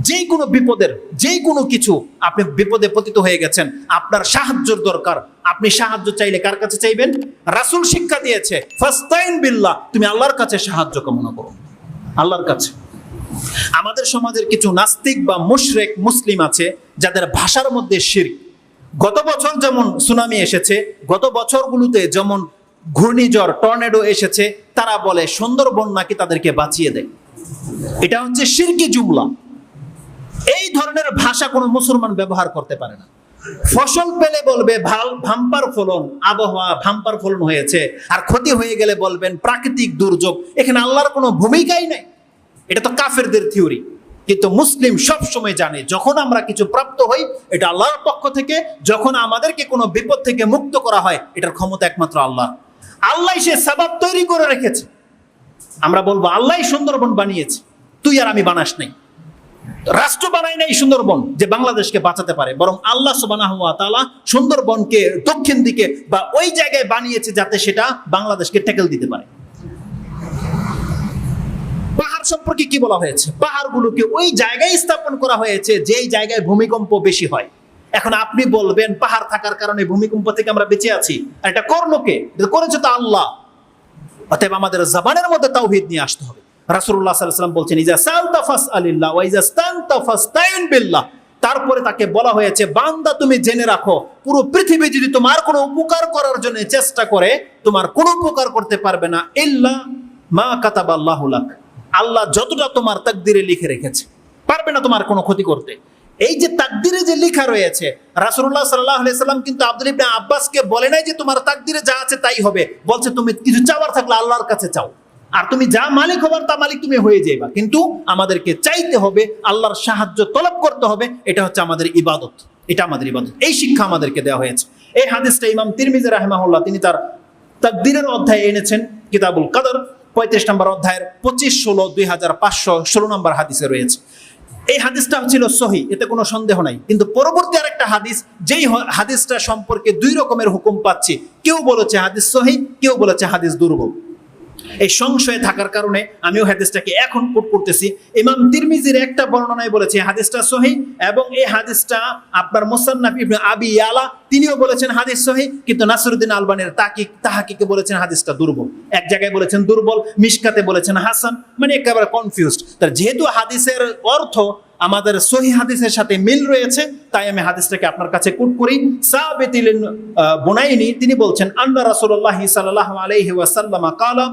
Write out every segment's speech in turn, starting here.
যে কোনো বিপদের, যে কোনো কিছু, আপনি বিপদে পতিত হয়ে গেছেন, আপনার সাহায্যের দরকার, আপনি সাহায্য চাইলে কার কাছে চাইবেন? রাসূল শিক্ষা দিয়েছে, ফাস্তাইন বিল্লাহ, তুমি আল্লাহর কাছে সাহায্য কামনা করো, আল্লাহর কাছে। আমাদের সমাজের কিছু নাস্তিক বা মুশরিক মুসলিম আছে যাদের ভাষার মধ্যে শিরক। গত বছর যেমন সুনামি এসেছে, গত বছরগুলোতে যেমন ঘূর্ণিঝড় টর্নেডো এসেছে, তারা বলে সুন্দরবন নাকি তাদেরকে বাঁচিয়ে দেয়। এটা হচ্ছে শিরকি জুমলা। এই ধরনের ভাষা কোনো মুসলমান ব্যবহার করতে পারে না। ফসল পেলে বলবে ভাম্পার ফলন, আবহাওয়া ভাম্পার ফলন হয়েছে, আর ক্ষতি হয়ে গেলে বলবেন প্রাকৃতিক দুর্যোগ। এখানে আল্লাহর কোনো ভূমিকাই নাই। এটা তো কাফেরদের থিওরি। কিন্তু মুসলিম সব সময় জানে যখন আমরা কিছু প্রাপ্ত হই এটা আল্লাহর পক্ষ থেকে, যখন আমাদেরকে কোনো বিপদ থেকে মুক্ত করা হয় এটার ক্ষমতা একমাত্র আল্লাহ। আল্লাহ সে সাবাব তৈরি করে রেখেছে। আমরা বলবো আল্লাহ সুন্দরবন বানিয়েছে, তুই আর আমি বানাস নাই। রাষ্ট্র বানায় নাই সুন্দরবন যে বাংলাদেশকে বাঁচাতে পারে, বরং আল্লাহ সুবহানাহু ওয়া তাআলা সুন্দরবনকে দক্ষিণ দিকে বা ওই জায়গায় বানিয়েছে যাতে সেটা বাংলাদেশকে ট্যাকেল দিতে পারে। পাহাড় সম্পর্কে কি বলা হয়েছে? পাহাড়গুলোকে ওই জায়গায় স্থাপন করা হয়েছে যেই জায়গায় ভূমিকম্প বেশি হয়। এখন আপনি বলবেন পাহাড় থাকার কারণে ভূমিকম্প থেকে আমরা বেঁচে আছি, আর এটা করলো কে? এটা করেছে তো আল্লাহ। অতএব আমাদের জবানের মধ্যে তাওহীদ নিয়ে আসতে হবে। রাসূলুল্লাহ সাল্লাল্লাহু আলাইহি ওয়াসাল্লাম বলছেন, ইজা সালতা ফাসআলিল্লাহ ওয়া ইজা ইসতানতা ফাসতাইন বিল্লাহ। তারপরে তাকে বলা হয়েছে, বান্দা তুমি জেনে রাখো পুরো পৃথিবী যদি তোমার কোনো উপকার করার জন্য চেষ্টা করে, তোমার কোনো উপকার করতে পারবে না ইল্লা মা কাতাবাল্লাহু লাক। আল্লাহ যতটা তোমার তাকদিরে লিখে রেখেছে, পারবে না তোমার কোনো ক্ষতি করতে। এই যে তাকদিরে যে লেখা রয়েছে, রাসূলুল্লাহ সাল্লাল্লাহু আলাইহি সাল্লাম কিন্তু আব্দুল্লাহ ইবনে আব্বাসকে বলে নাই যে তোমার তাকদিরে যা আছে তাই হবে। বলছে তুমি কিছু চাওয়ার থাকলে আল্লাহর কাছে চাও, আর তুমি যা মালিক হবার তা মালিক তুমি হয়ে যাইবা, কিন্তু আমাদেরকে চাইতে হবে, আল্লাহর সাহায্য তলব করতে হবে। এটা হচ্ছে আমাদের ইবাদত, এটা আমাদের ইবাদত। এই শিক্ষা আমাদেরকে দেওয়া হয়েছে। এই হাদিসটা ইমাম তিরমিজি রাহিমাহুল্লাহ তিনি তার তাকদীরের অধ্যায়ে এনেছেন, কিতাবুল কদর 35 নম্বর অধ্যায়ের 25-16-2516 নম্বর হাদিসে রয়েছে। এই হাদিসটা ছিল সহিহ, এতে কোনো সন্দেহ নাই। কিন্তু পরবর্তী আরেকটা হাদিস, যেই হাদিসটা সম্পর্কে দুই রকমের হুকুম পাচ্ছি, কেউ বলেছে হাদিস সহিহ, কেউ বলেছে হাদিস দুর্বল। এই সংশয়ে থাকার কারণে আমিও হাদিসটাকে এখন কোট করতেছি। ইমাম তিরমিজির একটা বর্ণনায় বলেছে হাদিসটা সহিহ, এবং এই হাদিসটা আপনার মুসান্নাফ ইবনে আবি ইয়ালা তিনিও বলেছেন হাদিস সহিহ, কিন্তু নাসিরউদ্দিন আলবানীর তাহকিকে বলেছেন হাদিসটা দুর্বল। এক জায়গায় বলেছেন দুর্বল, মিশকাতে বলেছেন হাসান, মানে একেবারে কনফিউজড। তার যেহেতু হাদিসের অর্থ আমাদের সহিহ হাদিসের সাথে মিল রয়েছে, তাই আমি হাদিসটাকে আপনার কাছে কোট করি। সাবিত বুনাইনি তিনি বলছেন, আন্না রাসূলুল্লাহ সাল্লাল্লাহু আলাইহি ওয়াসাল্লাম ক্বালা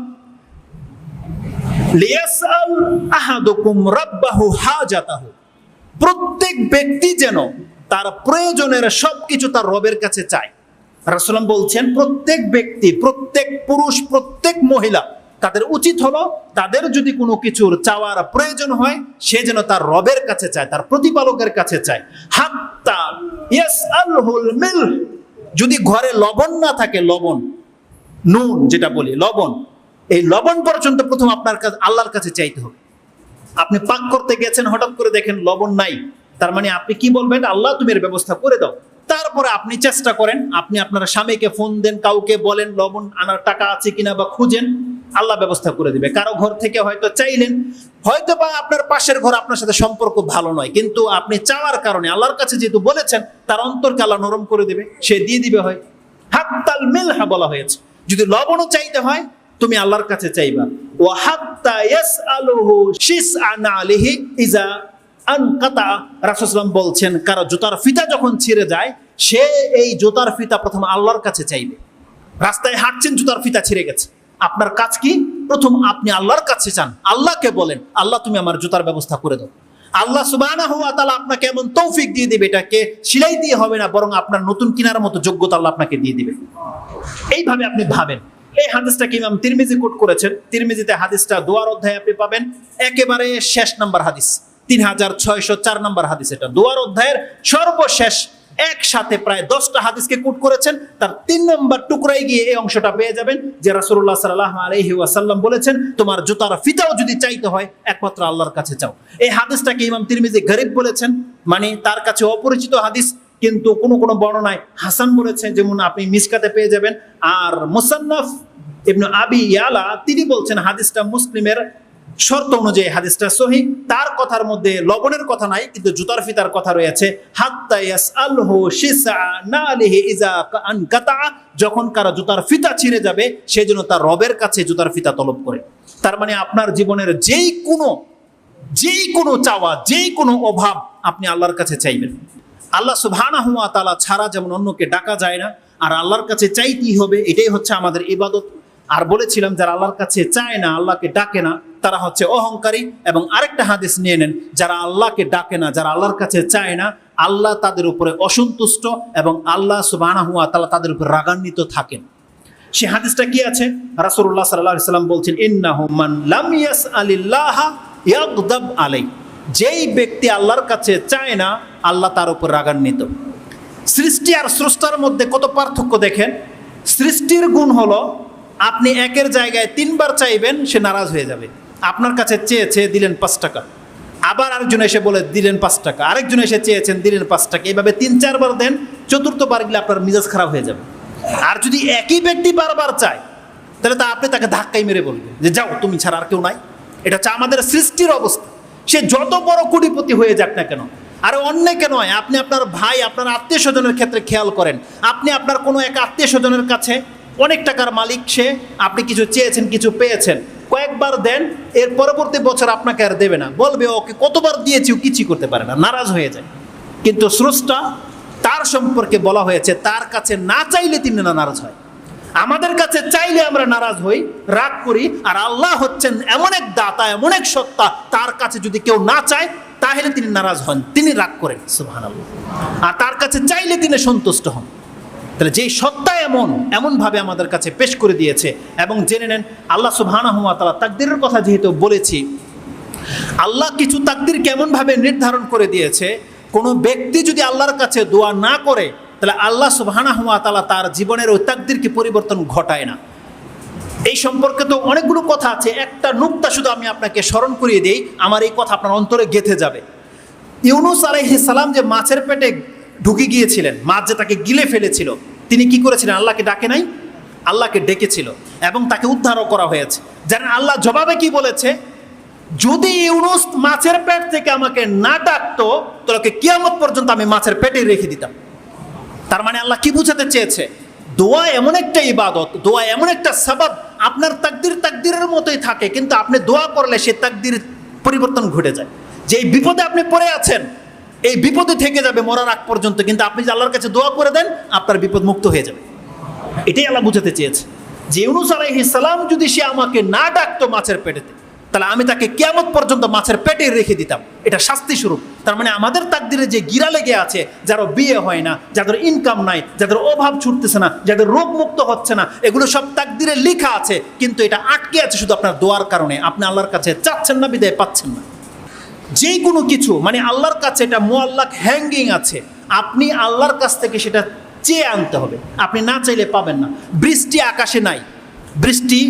লিয়াসআল আহাদুকুম রাব্বাহু হাজাতাহু। প্রত্যেক ব্যক্তি যেন তার প্রয়োজনের সবকিছু তার রবের কাছে চায়। রাসূল বলছেন প্রত্যেক ব্যক্তি, প্রত্যেক পুরুষ, প্রত্যেক মহিলা, তাদের উচিত হলো তাদের যদি কোনো কিছুর চাওয়ার প্রয়োজন হয় সে যেন তার রবের কাছে চায়, তার প্রতিপালকের কাছে চায়। হাত্তা ইয়াসআলহুল মিলহ, যদি ঘরে লবণ না থাকে, লবণ, নুন যেটা বলি লবণ, এই লবণ পর্যন্ত প্রথম আপনার কাছে আল্লাহর কাছে চাইতে হবে। আপনি পাক করতে গেছেন, হঠাৎ করে দেখেন লবণ নাই, তার মানে আপনি কি বলবেন? আল্লাহ তুমি এর ব্যবস্থা করে দাও। তারপরে আপনি চেষ্টা করেন, আপনি আপনার স্বামীকে ফোন দেন, কাউকে বলেন লবণ আনার টাকা আছে কিনা, বা খুঁজেন, আল্লাহ ব্যবস্থা করে দিবে। কারো ঘর থেকে হয়তো চাইলেন, হয়তো বা আপনার পাশের ঘর আপনার সাথে সম্পর্ক ভালো নয়, কিন্তু আপনি চাওয়ার কারণে আল্লাহর কাছে যেহেতু বলেছেন, তার অন্তরকে আল্লাহ নরম করে দিবে, সে দিয়ে দিবে। হয় হাত্তাল মিলহা বলা হয়েছে, যদি লবণও চাইতে হয় তুমি আল্লাহর কাছে চাইবা। ওয়া হাত্তা ইয়াসআলুহু শিসআন আলাইহি ইজা আনকাতা। রাসূল সাল্লাল্লাহু আলাইহি বলছেন, কারো জুতার ফিতা যখন ছিঁড়ে যায়, সে এই জুতার ফিতা প্রথম আল্লাহর কাছে চাইবে। রাস্তায় হাঁটছেন, জুতার ফিতা ছিঁড়ে গেছে, আপনার কাজ কি? প্রথম আপনি আল্লাহর কাছে চান, আল্লাহকে বলেন আল্লাহ তুমি আমার জুতার ব্যবস্থা করে দাও। আল্লাহ সুবহানাহু ওয়া তাআলা আপনাকে এমন তৌফিক দিয়ে দিবে, এটাকে সিলাই দিয়ে হবে না, বরং আপনার নতুন কেনার মতো যোগ্যতা আল্লাহ আপনাকে দিয়ে দিবে। এইভাবে আপনি ভাবেন। এই হাদিসটাকে ইমাম তিরমিজি কোট করেছেন। তিরমিজিতে হাদিসটা দোয়ার অধ্যায়ে আপনি পাবেন, একেবারে শেষ নাম্বার হাদিস, 3604 নাম্বার হাদিস। এটা দোয়ার অধ্যায়ের সর্বশেষ, একসাথে প্রায় 10টা হাদিসকে কোট করেছেন। তার 3 নম্বর টুকরায় গিয়ে এই অংশটা পেয়ে যাবেন যে রাসূলুল্লাহ সাল্লাল্লাহু আলাইহি ওয়াসাল্লাম বলেছেন, তোমার জুতার ফিতাও যদি চাইতে হয় একমাত্র আল্লাহর কাছে চাও। এই হাদিসটাকে ইমাম তিরমিজি গরীব বলেছেন, মানে তার কাছে অপরিচিত হাদিস, কিন্তু কোন কোন বর্ণনায় হাসান বলেছেন, যেমন আপনি মিশকাতে পেয়ে যাবেন। আর মুসান্নাফ ইবনে আবি ইয়ালা তিনি বলছেন হাদিসটা মুসলিমের শর্ত অনুযায়ী হাদিসটা সহিহ। তার কথার মধ্যে লবণের কথা নাই, কিন্তু জুতার ফিতার কথা রয়েছে। হাত্তা ইয়াসআলহু শিসআ নালিহি ইযা আনকাতা, যখন কারো জুতার ফিতা ছিঁড়ে যাবে সেজন্য তার রবের কাছে জুতার ফিতা তলব করে। তার মানে আপনার জীবনের যেই কোনো চাওয়া, যেই কোনো অভাব আপনি আল্লাহর কাছে চাইবেন। আল্লাহ সুবহানাহু ওয়া তাআলা ছাড়া যেমন অন্যকে ডাকা যায় না, আর আল্লাহর কাছে চাইতেই হবে, এটাই হচ্ছে আমাদের ইবাদত। আর বলেছিলাম যারা আল্লাহর কাছে চায় না, আল্লাহকে ডাকে না, তারা হচ্ছে অহংকারী। এবং আরেকটা হাদিস নিয়ে নেন, যারা আল্লাহকে ডাকে না, যারা আল্লাহর কাছে চায় না, আল্লাহ তাদের উপরে অসন্তুষ্ট এবং আল্লাহ সুবহানাহু ওয়া তাআলা তাদের উপর রাগান্বিত থাকেন। সে হাদিসটা কি আছে? রাসূলুল্লাহ সাল্লাল্লাহু আলাইহি ওয়াসাল্লাম বলছেন, ইন্নাহু মান লাম ইয়াসআলিল্লাহ ইয়াগদাব আলাইহি, যেই ব্যক্তি আল্লাহর কাছে চায় না, আল্লাহ তার উপর রাগান্বিত। সৃষ্টি আর স্রষ্টার মধ্যে কত পার্থক্য দেখেন। সৃষ্টির গুণ হলো আপনি একের জায়গায় 3 বার চাইবেন, সে নারাজ হয়ে যাবে। আপনার কাছে চেয়েছে, দিলেন 5 টাকা, আবার আরেকজন এসে বলে দিলেন 5 টাকা, আরেকজন এসে চেয়েছেন, দিলেন 5 টাকা, এইভাবে 3-4 বার দেন, চতুর্থ বার গেলে আপনার মিজাজ খারাপ হয়ে যাবে। আর যদি একই ব্যক্তি বারবার চায়, তাহলে আপনি তাকে ধাক্কাই মেরে বলবেন যে যাও, তুমি ছাড়া আর কেউ নাই। এটা হচ্ছে আমাদের সৃষ্টির অবস্থা। সে যত বড় কোটিপতি হয়ে যাক না কেন, আর অন্যকে নয়, আপনি আপনার ভাই, আপনার আত্মীয় স্বজনের ক্ষেত্রে খেয়াল করেন। আপনি আপনার কোনো এক আত্মীয় স্বজনের কাছে, অনেক টাকার মালিক সে, আপনি কিছু চেয়েছেন, কিছু পেয়েছেন, কয়েকবার দেন, এর পরবর্তী বছর আপনাকে আর দেবে না, বলবে ওকে কতবার দিয়েছি, ও কিছুই করতে পারে না, নারাজ হয়ে যায়। কিন্তু স্রষ্টা, তার সম্পর্কে বলা হয়েছে তার কাছে না চাইলে তিনি নারাজ হয়। আমাদের কাছে চাইলে আমরা নারাজ হই, রাগ করি। আর আল্লাহ হচ্ছেন এমন এক দাতা, এমন এক সত্তা, তার কাছে যদি কেউ না চায় তাহলে তিনি নারাজ হন, তিনি রাগ করেন। সুবহানাল্লাহ। আর তার কাছে চাইলে তিনি সন্তুষ্ট হন। তাহলে যেই সত্তা এমনভাবে আমাদের কাছে পেশ করে দিয়েছে। এবং জেনে নেন, আল্লাহ সুবহানাহু ওয়া তাআলা তাকদীরের কথা যেহেতু বলেছি, আল্লাহ কিছু তাকদীর কেমনভাবে নির্ধারণ করে দিয়েছে, কোনো ব্যক্তি যদি আল্লাহর কাছে দোয়া না করে, তাহলে আল্লাহ সুবহানাহু ওয়া তাআলা তার জীবনের ওই তাকদীরকে পরিবর্তন ঘটায় না। এই সম্পর্কে তো অনেকগুলো কথা আছে, একটা নুকতা শুধু আমি আপনাকে স্মরণ করিয়ে দিই, আমার এই কথা আপনার অন্তরে গেঁথে যাবে। ইউনূস আলাইহিস সালাম যে মাছের পেটে ঢুকে গিয়েছিলেন, মাছ যে তাকে গিলে ফেলেছিল, তিনি কি করেছিলেন? আল্লাহকে ডাকে নাই, আল্লাহকে ডেকেছিল এবং তাকে উদ্ধারও করা হয়েছে। জানেন আল্লাহ জবাবে কি বলেছে? যদি ইউনূস মাছের পেট থেকে আমাকে না ডাকতো, তাহলে কিয়ামত পর্যন্ত আমি মাছের পেটে রেখে দিতাম। তার মানে আল্লাহ কি বুঝাতে চেয়েছে? দোয়া এমন একটা ইবাদত, দোয়া এমন একটা সাবাব, আপনার তাকদীরের মতোই থাকে, কিন্তু আপনি দোয়া করলে সে তাকদীর পরিবর্তন ঘটে যায়। যেই বিপদে আপনি পড়ে আছেন, এই বিপদে থেকে যাবে মরার আগ পর্যন্ত, কিন্তু আপনি যে আল্লাহর কাছে দোয়া করে দেন, আপনার বিপদ মুক্ত হয়ে যাবে। এটাই আল্লাহ বুঝাতে চেয়েছে যে ইউনূস আলাইহিস সালাম যদি সে আমাকে না ডাকতো মাছের পেটেতে, তাহলে আমি তাকে কিয়ামত পর্যন্ত মাছের পেটে রেখে দিতাম। এটা শাস্তি স্বরূপ। তার মানে আমাদের তাকদীরে যে গিরা লেগে আছে, যারা বিয়ে হয় না, যাদের ইনকাম নাই, যাদের অভাব ছুটতেছে না, যাদের রোগ মুক্ত হচ্ছে না, এগুলো সব তাকদীরে লেখা আছে, কিন্তু এটা আটকে আছে শুধু আপনার দোয়ার কারণে। আপনি আল্লাহর কাছে চাচ্ছেন না, বিদায় পাচ্ছেন না। যে কোনো কিছু মানে আল্লাহর কাছে এটা মুআল্লাক হ্যাঙ্গিং আছে, আপনি আল্লাহর কাছ থেকে সেটা চেয়ে আনতে হবে। আপনি না চাইলে পাবেন না। বৃষ্টি আকাশে নাই, বৃষ্টি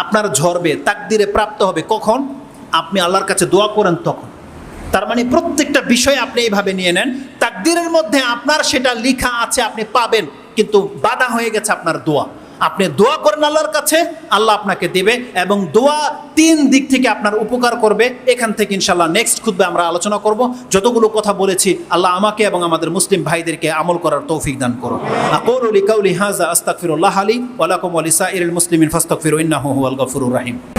আপনার ঝরবে, তাকদীরে প্রাপ্ত হবে কখন? আপনি আল্লাহর কাছে দোয়া করেন তখন। তার মানে প্রত্যেকটা বিষয় আপনি এইভাবে নিয়ে নেন, তাকদীরের মধ্যে আপনার সেটা লেখা আছে, আপনি পাবেন, কিন্তু বাধা হয়ে গেছে আপনার দোয়া। আপনি দোয়া করেন আল্লাহর কাছে, আল্লাহ আপনাকে দেবে, এবং দোয়া 3 দিক থেকে আপনার উপকার করবে। এখান থেকে ইনশাআল্লাহ নেক্সট খুতবে আমরা আলোচনা করব। যতগুলো কথা বলেছি, আল্লাহ আমাকে এবং আমাদের মুসলিম ভাইদেরকে আমল করার তৌফিক দান করুন। আকুলু লিকাউলি হাযা আস্তাগফিরুল্লাহ লি ওয়া লাকুম ওয়া লিসাইরিল মুসলিমিন ফাস্তাগফিরু ইন্নাহু হুয়াল গফুরুর রহিম।